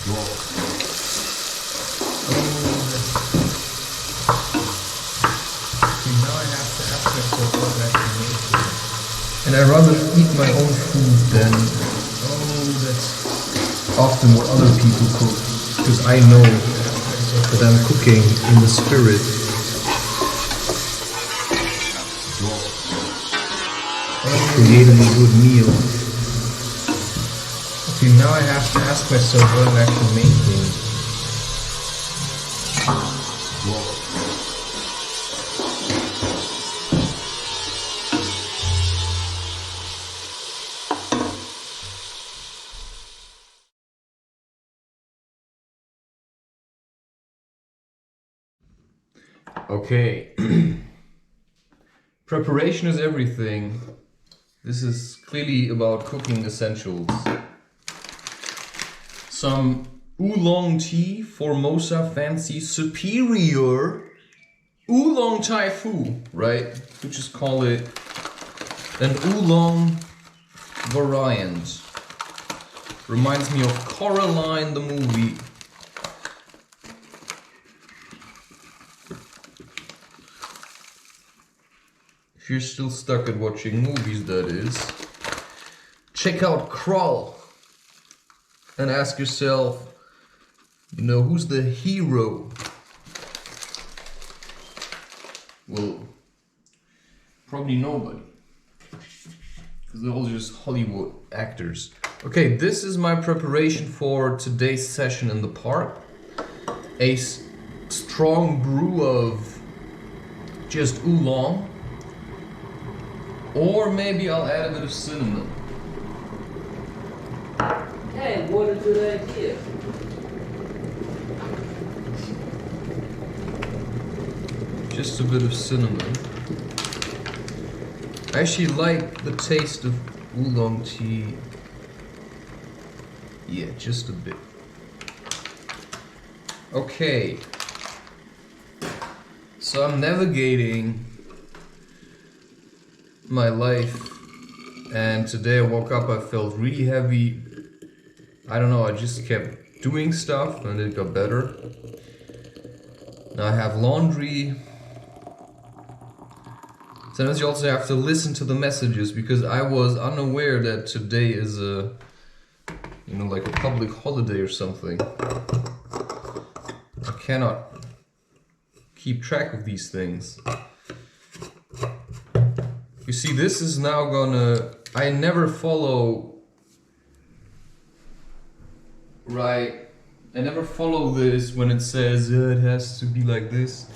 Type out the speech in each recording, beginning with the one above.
Now I have to ask myself what I can make here. And I rather eat my own food than that's often what other people cook, because I know that I'm cooking in the spirit. Creating a good meal. Okay, now I have to ask myself what I'm actually making. Okay. Preparation is everything. This is clearly about cooking essentials. Some oolong tea, Formosa Fancy Superior Oolong Thai Fu, right? We just call it an oolong variant. Reminds me of Coraline the movie. If you're still stuck at watching movies, that is, check out Crawl and ask yourself, who's the hero? Well, probably nobody, because they're all just Hollywood actors. Okay, this is my preparation for today's session in the park. A strong brew of just oolong. Or maybe I'll add a bit of cinnamon. Hey, what a good idea. Just a bit of cinnamon. I actually like the taste of oolong tea. Yeah, just a bit. Okay. So I'm navigating my life, and today I woke up, I felt really heavy. I don't know, I just kept doing stuff and it got better. Now I have laundry. Sometimes you also have to listen to the messages, because I was unaware that today is like a public holiday or something. I cannot keep track of these things. You see, this is now I never follow, right? I never follow this when it says it has to be like this.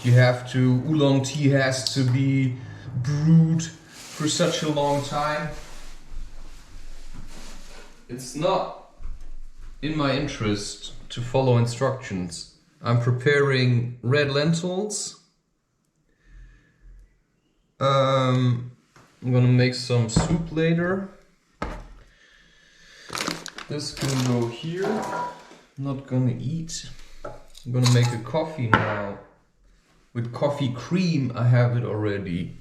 Oolong tea has to be brewed for such a long time. It's not in my interest to follow instructions. I'm preparing red lentils. I'm gonna make some soup later. This can go here. I'm not gonna eat. I'm gonna make a coffee now. With coffee cream, I have it already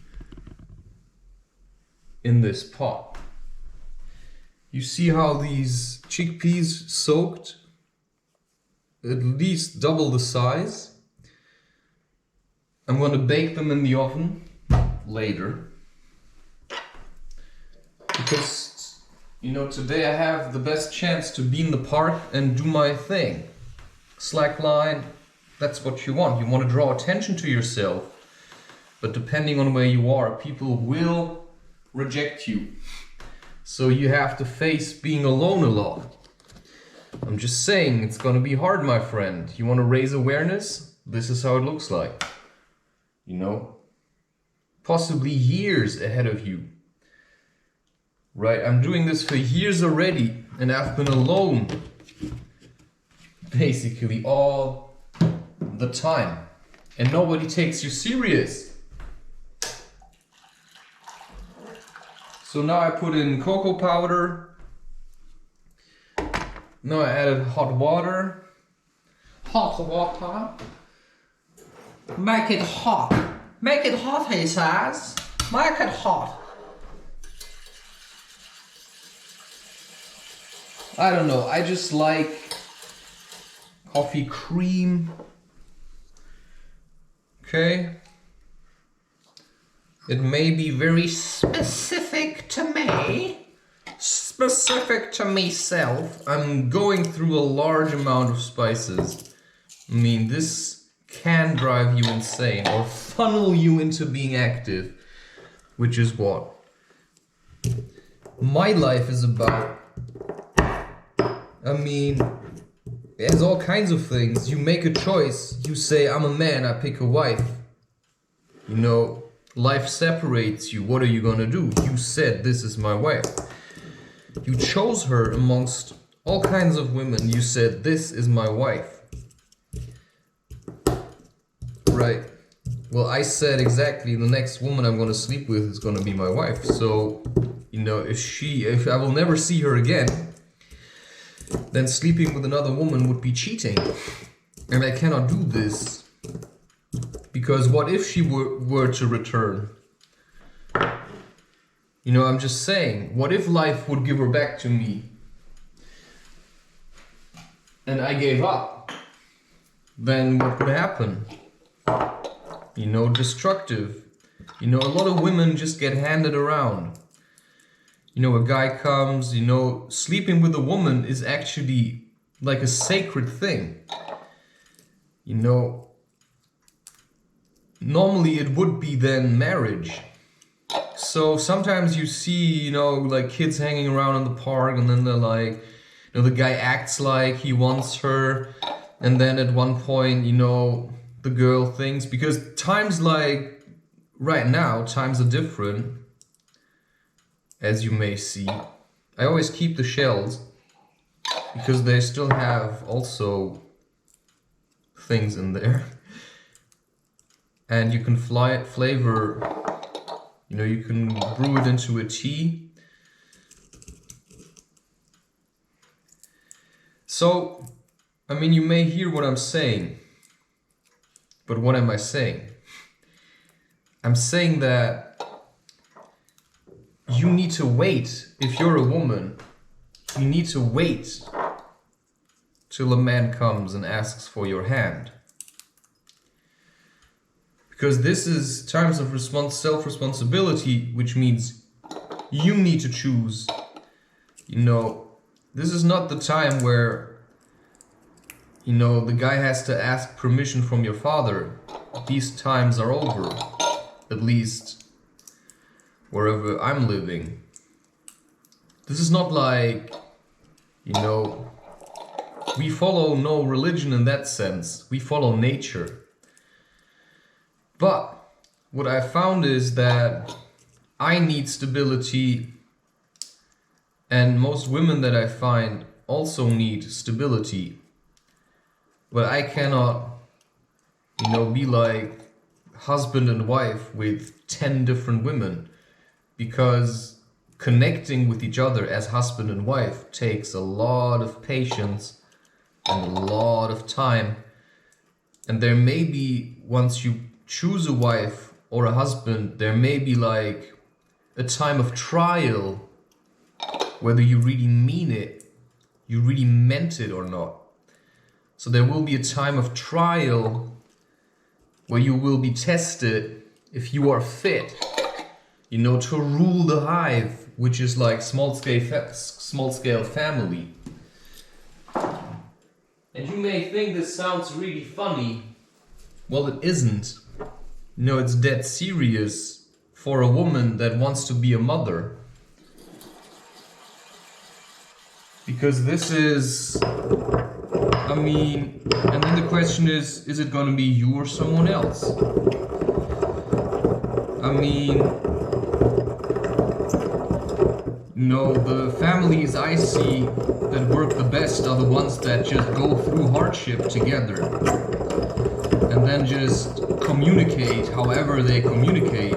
in this pot. You see how these chickpeas soaked at least double the size? I'm gonna bake them in the oven later, because today I have the best chance to be in the park and do my thing. Slackline, that's what you want. You want to draw attention to yourself, but depending on where you are, people will reject you, so you have to face being alone a lot. I'm just saying, it's gonna be hard, my friend. You want to raise awareness? This is how it looks like. Possibly years ahead of you. Right, I'm doing this for years already, and I've been alone basically all the time, and nobody takes you serious. So now I put in cocoa powder. Now I added hot water. Hot water. Make it hot. Make it hot, he says. Make it hot. I don't know, I just like coffee cream. Okay. It may be very specific to me. Specific to myself. I'm going through a large amount of spices. I mean, this can drive you insane or funnel you into being active, which is what my life is about. I mean, it has all kinds of things. You make a choice. You say, I'm a man, I pick a wife. You know, life separates you. What are you gonna do? You said, this is my wife. You chose her amongst all kinds of women. You said, this is my wife. Right. Well, I said exactly the next woman I'm gonna sleep with is gonna be my wife. So, you know, if I will never see her again, then sleeping with another woman would be cheating. And I cannot do this. Because what if she were to return? You know, I'm just saying, what if life would give her back to me? And I gave up. Then what would happen? You know, destructive. You know, a lot of women just get handed around. You know, a guy comes, you know, sleeping with a woman is actually like a sacred thing. You know, normally it would be then marriage. So sometimes you see, you know, like kids hanging around in the park and then they're like, you know, the guy acts like he wants her. And then at one point, you know, the girl thinks, because times like right now, times are different. As you may see, I always keep the shells because they still have also things in there. And you can flavor, you know, you can brew it into a tea. So, I mean, you may hear what I'm saying, but what am I saying? I'm saying that you need to wait. If you're a woman, you need to wait till a man comes and asks for your hand. Because this is times of self-responsibility, which means you need to choose. You know, this is not the time where, you know, the guy has to ask permission from your father. These times are over, at least wherever I'm living. This is not like, you know, we follow no religion in that sense. We follow nature. But what I found is that I need stability, and most women that I find also need stability. But I cannot, you know, be like husband and wife with 10 different women. Because connecting with each other as husband and wife takes a lot of patience and a lot of time. And there may be, once you choose a wife or a husband, there may be like a time of trial, whether you really mean it, you really meant it or not. So there will be a time of trial where you will be tested if you are fit, you know, to rule the hive, which is like small scale family. And you may think this sounds really funny. Well, it isn't. No, it's dead serious for a woman that wants to be a mother. Because this is, I mean, and then the question is it gonna be you or someone else? I mean, no, the families I see that work the best are the ones that just go through hardship together and then just communicate however they communicate.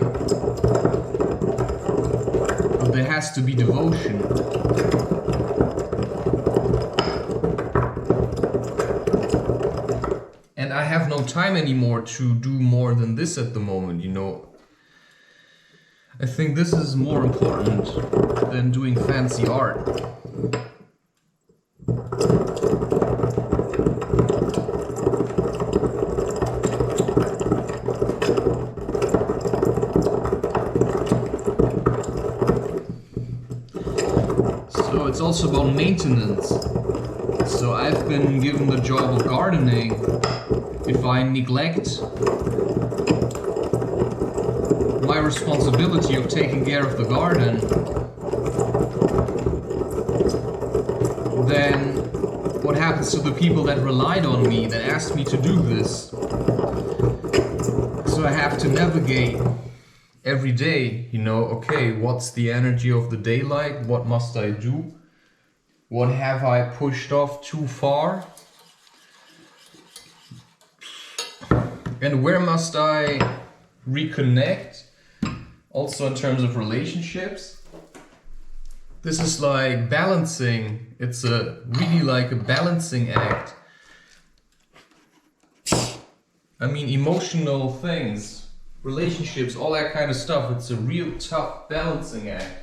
But there has to be devotion. And I have no time anymore to do more than this at the moment, you know. I think this is more important than doing fancy art. So it's also about maintenance. So I've been given the job of gardening. If I neglect my responsibility of taking care of the garden, then what happens to the people that relied on me, that asked me to do this? So I have to navigate every day, you know, okay, what's the energy of the day like? What must I do? What have I pushed off too far? And where must I reconnect? Also in terms of relationships. This is like balancing. It's really like a balancing act. I mean, emotional things, relationships, all that kind of stuff. It's a real tough balancing act.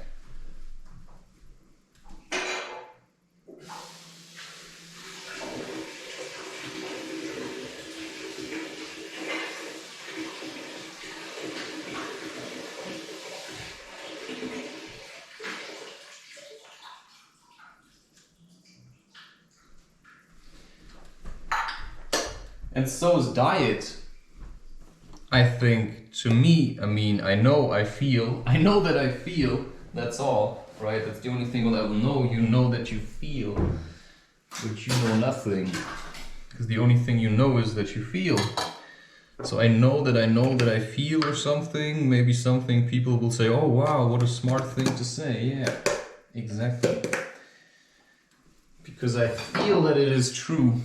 And so is diet. I think, to me, I mean, I know that I feel, that's all, right? That's the only thing that I will know. You know that you feel, but you know nothing. Because the only thing you know is that you feel. So I know that I feel or something. Maybe something people will say, oh wow, what a smart thing to say. Yeah, exactly. Because I feel that it is true.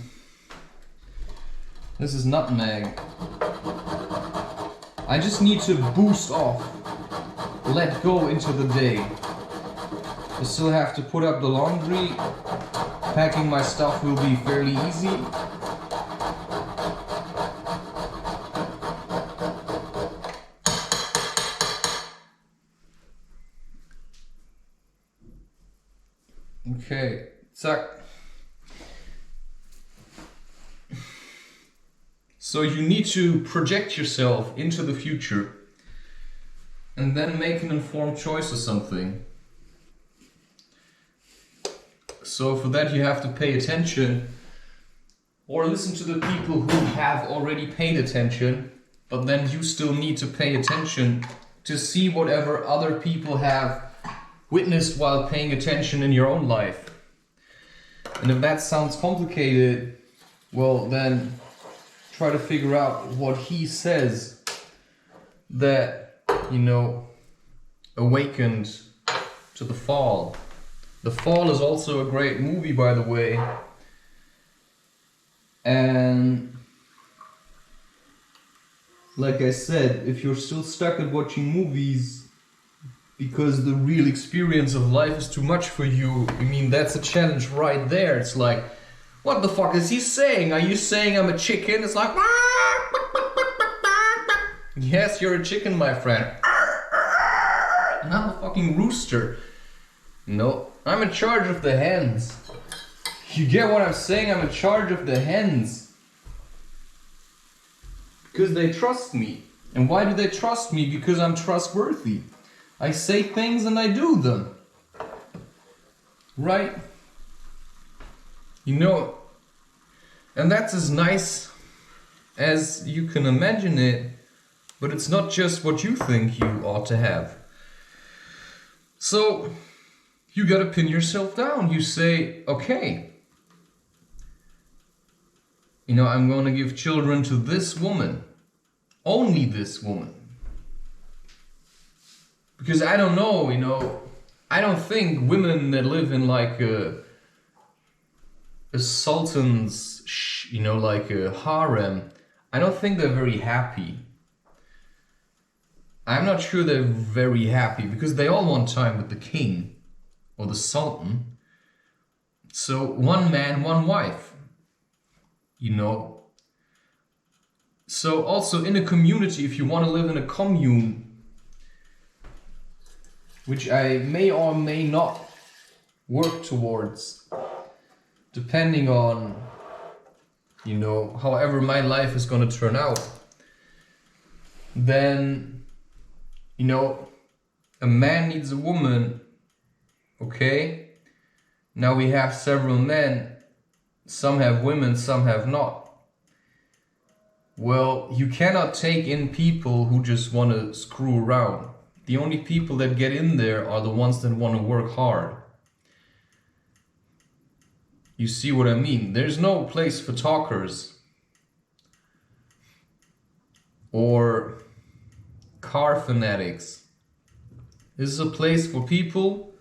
This is nutmeg. I just need to boost off, let go into the day. I still have to put up the laundry. Packing my stuff will be fairly easy. Okay, zack. So you need to project yourself into the future and then make an informed choice or something. So for that you have to pay attention or listen to the people who have already paid attention, but then you still need to pay attention to see whatever other people have witnessed while paying attention in your own life. And if that sounds complicated, well then try to figure out what he says that, you know, awakened to the Fall. The Fall is also a great movie, by the way. And like I said, if you're still stuck at watching movies because the real experience of life is too much for you, I mean, that's a challenge right there. It's like, what the fuck is he saying? Are you saying I'm a chicken? It's like, yes, you're a chicken, my friend. Not a fucking rooster. No, I'm in charge of the hens. You get what I'm saying? I'm in charge of the hens. Because they trust me. And why do they trust me? Because I'm trustworthy. I say things and I do them. Right? You know, and that's as nice as you can imagine it, but it's not just what you think you ought to have. So, you gotta pin yourself down. You say, okay, you know, I'm gonna give children to this woman. Only this woman. Because I don't know, you know, I don't think women that live in like a sultan's, you know, like a harem, I don't think they're very happy. I'm not sure they're very happy because they all want time with the king or the sultan. So one man, one wife, you know. So also in a community, if you want to live in a commune, which I may or may not work towards, depending on, you know, however my life is going to turn out, then, you know, a man needs a woman, okay? Now we have several men, some have women, some have not. Well, you cannot take in people who just want to screw around. The only people that get in there are the ones that want to work hard. You see what I mean? There's no place for talkers or car fanatics. This is a place for people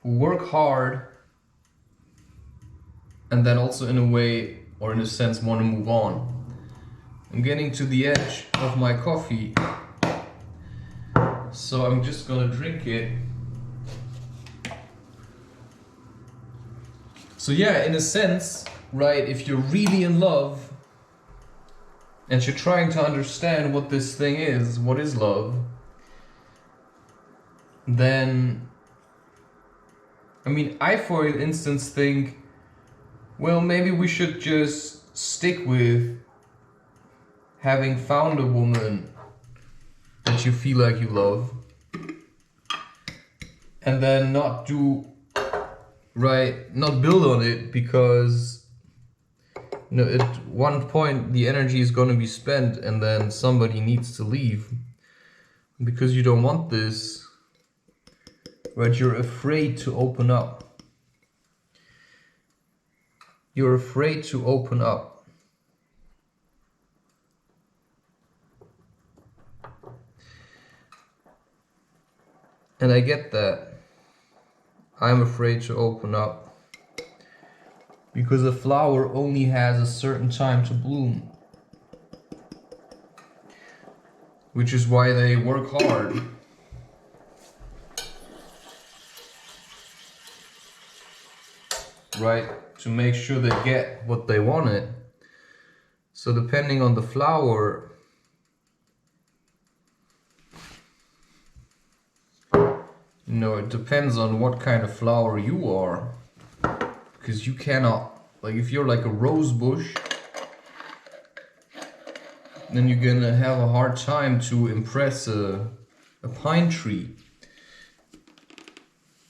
who work hard and then also in a way or in a sense want to move on. I'm getting to the edge of my coffee, so I'm just gonna drink it. So yeah, in a sense, right, if you're really in love and you're trying to understand what this thing is, what is love, then, I mean, I for instance think, well, maybe we should just stick with having found a woman that you feel like you love and then not do, right, not build on it, because you know, at one point the energy is going to be spent and then somebody needs to leave because you don't want this, right? You're afraid to open up. You're afraid to open up. And I get that. I'm afraid to open up because a flower only has a certain time to bloom, which is why they work hard. Right? To make sure they get what they wanted. So depending on the flower, you know, it depends on what kind of flower you are. Because you cannot, like if you're like a rose bush, then you're gonna have a hard time to impress a pine tree.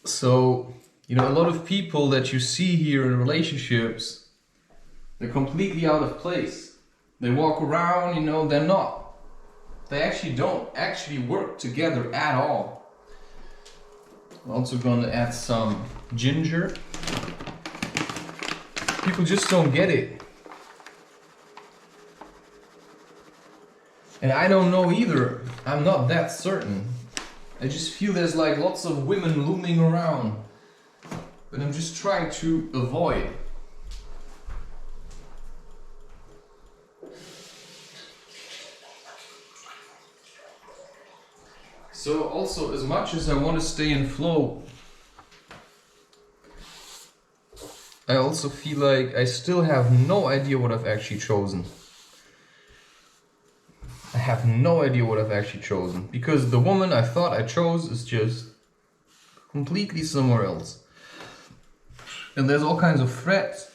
So, you know, a lot of people that you see here in relationships, they're completely out of place. They walk around, you know, they actually don't actually work together at all. I'm also gonna add some ginger. People just don't get it. And I don't know either. I'm not that certain. I just feel there's like lots of women looming around. But I'm just trying to avoid. So also, as much as I want to stay in flow, I also feel like I still have no idea what I've actually chosen. I have no idea what I've actually chosen, because the woman I thought I chose is just completely somewhere else. And there's all kinds of threats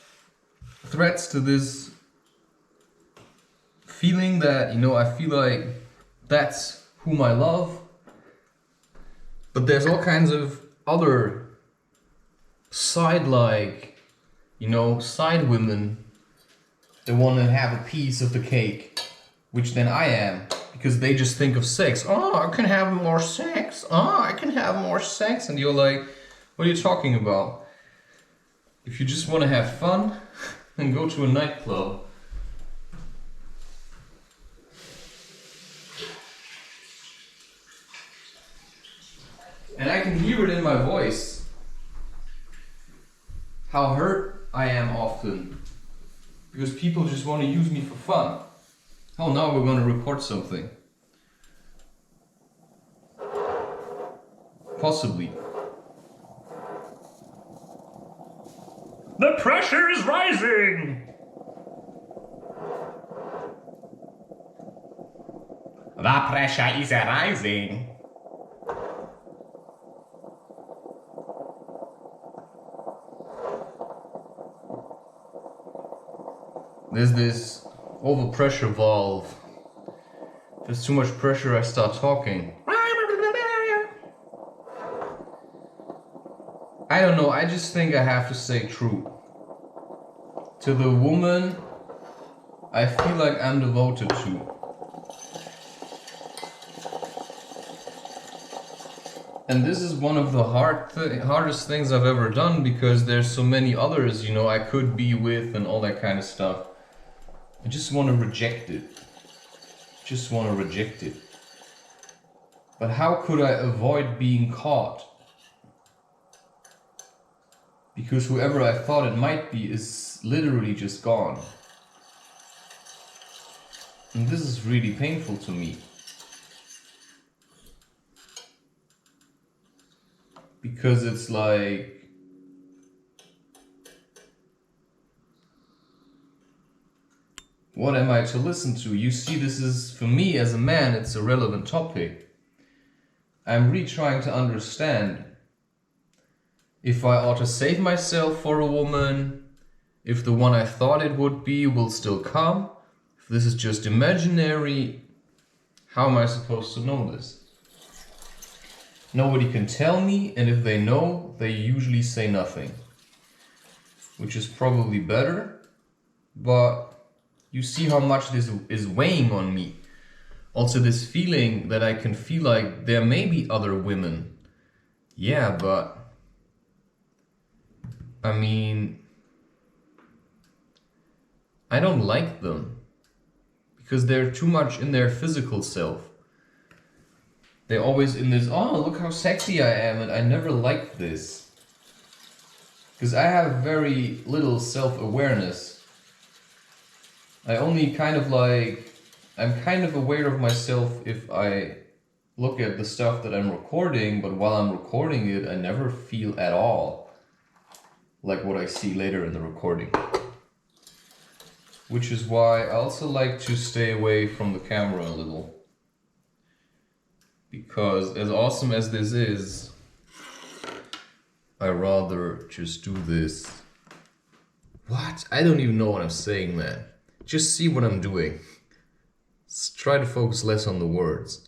to this feeling that, you know, I feel like that's whom I love. But there's all kinds of other side women that want to have a piece of the cake, which then I am, because they just think of sex. Oh, I can have more sex. Oh, I can have more sex. And you're like, what are you talking about? If you just want to have fun, then go to a nightclub. And I can hear it in my voice, how hurt I am often, because people just want to use me for fun. Oh, now we're going to record something. Possibly. The pressure is rising! The pressure is rising. There's this overpressure valve. If there's too much pressure, I start talking. I I don't know, I just think I have to say true. To the woman I feel like I'm devoted to. And this is one of the hardest things I've ever done, because there's so many others, you know, I could be with and all that kind of stuff. I just want to reject it. Just want to reject it. But how could I avoid being caught? Because whoever I thought it might be is literally just gone. And this is really painful to me. Because it's like, what am I to listen to? You see, this is, for me as a man, it's a relevant topic. I'm really trying to understand if I ought to save myself for a woman, if the one I thought it would be will still come, if this is just imaginary. How am I supposed to know this? Nobody can tell me, and if they know, they usually say nothing. Which is probably better, but you see how much this is weighing on me. Also this feeling that I can feel like there may be other women. Yeah, but I mean, I don't like them. Because they're too much in their physical self. They're always in this, oh, look how sexy I am, and I never liked this. Because I have very little self-awareness. I only kind of like, I'm kind of aware of myself if I look at the stuff that I'm recording, but while I'm recording it, I never feel at all like what I see later in the recording. Which is why I also like to stay away from the camera a little. Because as awesome as this is, I rather just do this. What? I don't even know what I'm saying, man. Just see what I'm doing. Try to focus less on the words.